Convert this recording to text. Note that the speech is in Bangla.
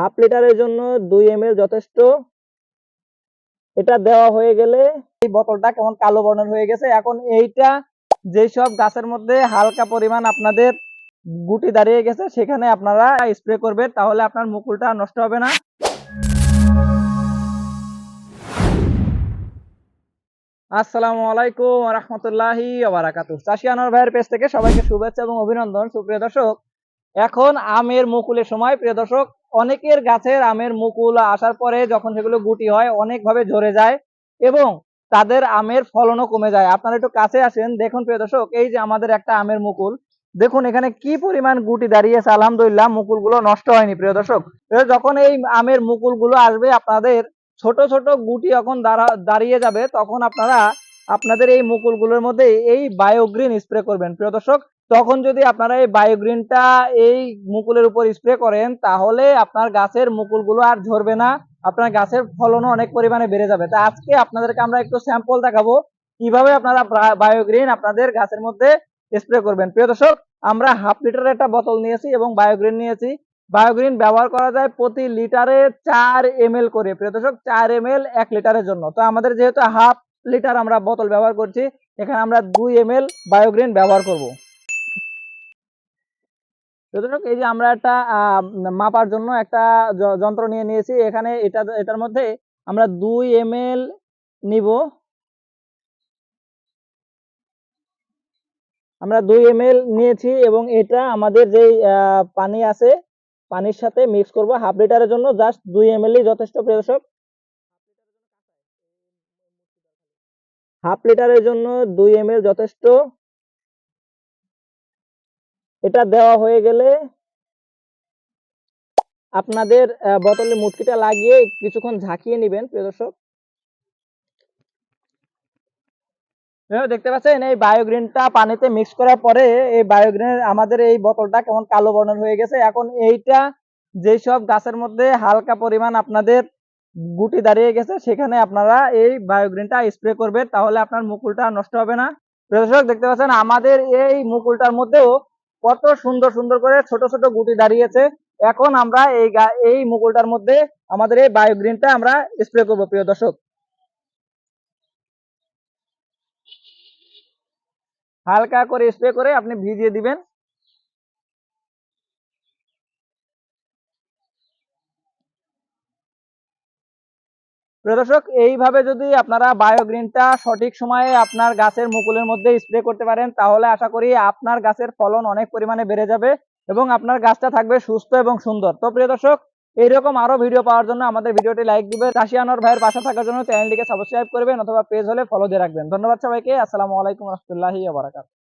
হাফ লিটারের জন্য 2 ml যথেষ্ট। এটা দেওয়া হয়ে গেলে এই বোতলটা কেমন কালো বর্ণের হয়ে গেছে। এখন এইটা যেসব গাছের মধ্যে হালকা পরিমাণ আপনাদের গুটি দাঁড়িয়ে গেছে সেখানে আপনারা স্প্রে করবেন, তাহলে আপনার মুকুলটা নষ্ট হবে না। আসসালামু আলাইকুম ওয়া রাহমাতুল্লাহি ওয়া বারাকাতুহু। চাষী আনোয়ার ভাইয়ের পেজ থেকে সবাইকে শুভেচ্ছা এবং অভিনন্দন। সুপ্রিয় দর্শক, এখন আমের মুকুলের সময়। প্রিয় দর্শক, অনেকের গাছের আমের মুকুল আসার পরে যখন সেগুলো গুটি হয় অনেকভাবে ঝরে যায় এবং তাদের আমের ফলনও কমে যায়। আপনারা একটু কাছে আসেন, দেখুন প্রিয় দর্শক, এই যে আমাদের একটা আমের মুকুল, দেখুন এখানে কি পরিমাণ গুটি দাঁড়িয়েছে। আলহামদুলিল্লাহ, মুকুলগুলো নষ্ট হয়নি। প্রিয় দর্শক, যখন এই আমের মুকুলগুলো আসবে, আপনাদের ছোট ছোট গুটি যখন দাঁড়িয়ে যাবে, তখন আপনারা আপনাদের এই মুকুলগুলোর মধ্যে এই বায়োগ্রিন স্প্রে করবেন। প্রিয় দর্শক, তখন যদি আপনারা এই বায়োগ্রিনটা এই মুকুলের উপর স্প্রে করেন, তাহলে আপনার গাছের মুকুলগুলো আর ঝরবে না, আপনার গাছের ফলনও অনেক পরিমাণে বেড়ে যাবে। তা আজকে আপনাদেরকে আমরা একটু স্যাম্পল দেখাবো কিভাবে আপনারা বায়োগ্রিন আপনাদের গাছের মধ্যে স্প্রে করবেন। প্রিয় দর্শক, আমরা হাফ লিটারের একটা বোতল নিয়েছি এবং বায়োগ্রিন নিয়েছি। বায়োগ্রিন ব্যবহার করা যায় প্রতি লিটারে 4 ml করে। প্রিয় দর্শক, 4 ml 1 লিটারের জন্য। তো আমাদের যেহেতু হাফ লিটার আমরা বোতল ব্যবহার করছি, এখানে আমরা 2 ml বায়োগ্রিন ব্যবহার করব। দর্শক, এই যে আমরা একটা মাপার জন্য একটা যন্ত্র নিয়ে নিয়েছি। এখানে এটার মধ্যে আমরা 2 ml নিব। আমরা 2 ml নিয়েছি এবং এটা আমাদের যে পানি আছে পানির সাথে মিক্স করব। হাফ লিটারের জন্য জাস্ট 2 ml যথেষ্ট। প্রিয় দর্শক, হাফ লিটারের জন্য 2 ml যথেষ্ট। এটা দেওয়া হয়ে গেলে আপনাদের বোতলে মুটকিটা লাগিয়ে কিছুক্ষণ ঝাঁকিয়ে নেবেন। প্রিয় দর্শক, দেখতে পাচ্ছেন এই বায়োগ্রিনটা পানিতে মিক্স করার পরে এই বায়োগ্রিনের আমাদের এই বোতলটা কেমন কালো বর্ণের হয়ে গেছে। এখন এইটা যেসব গাছের মধ্যে হালকা পরিমাণ আপনাদের গুটি দাঁড়িয়ে গেছে সেখানে আপনারা এই বায়োগ্রিনটা স্প্রে করবেন, তাহলে আপনার মুকুলটা নষ্ট হবে না। দর্শক, দেখতে পাচ্ছেন আমাদের এই মুকুলটার মধ্যেও কত সুন্দর সুন্দর করে ছোট ছোট গুটি দাঁড়িয়েছে। এখন আমরা এই মুকুলটার মধ্যে আমাদের এই বায়োগ্রিনটা আমরা স্প্রে করব। প্রিয় দর্শক, হালকা করে স্প্রে করে আপনি ভিজিয়ে দিবেন। প্রিয় দর্শক, এইভাবে যদি আপনারা বায়োগ্রিনটা সঠিক সময়ে আপনার গাছের মুকুলের মধ্যে স্প্রে করতে পারেন, তাহলে আশা করি আপনার গাছের ফলন অনেক পরিমাণে বেড়ে যাবে এবং আপনার গাছটা থাকবে সুস্থ এবং সুন্দর। তো প্রিয় দর্শক, এইরকম আরো ভিডিও পাওয়ার জন্য আমাদের ভিডিওটি লাইক দিবেন। চাষী আনোয়ার ভাইয়ের পাশে থাকার জন্য চ্যানেলটিকে সাবস্ক্রাইব করবেন অথবা পেজ হলে ফলো দিয়ে রাখবেন। ধন্যবাদ সবাইকে। আসসালামু আলাইকুম ওয়া রাহমাতুল্লাহি ওয়া বারাকাতুহু।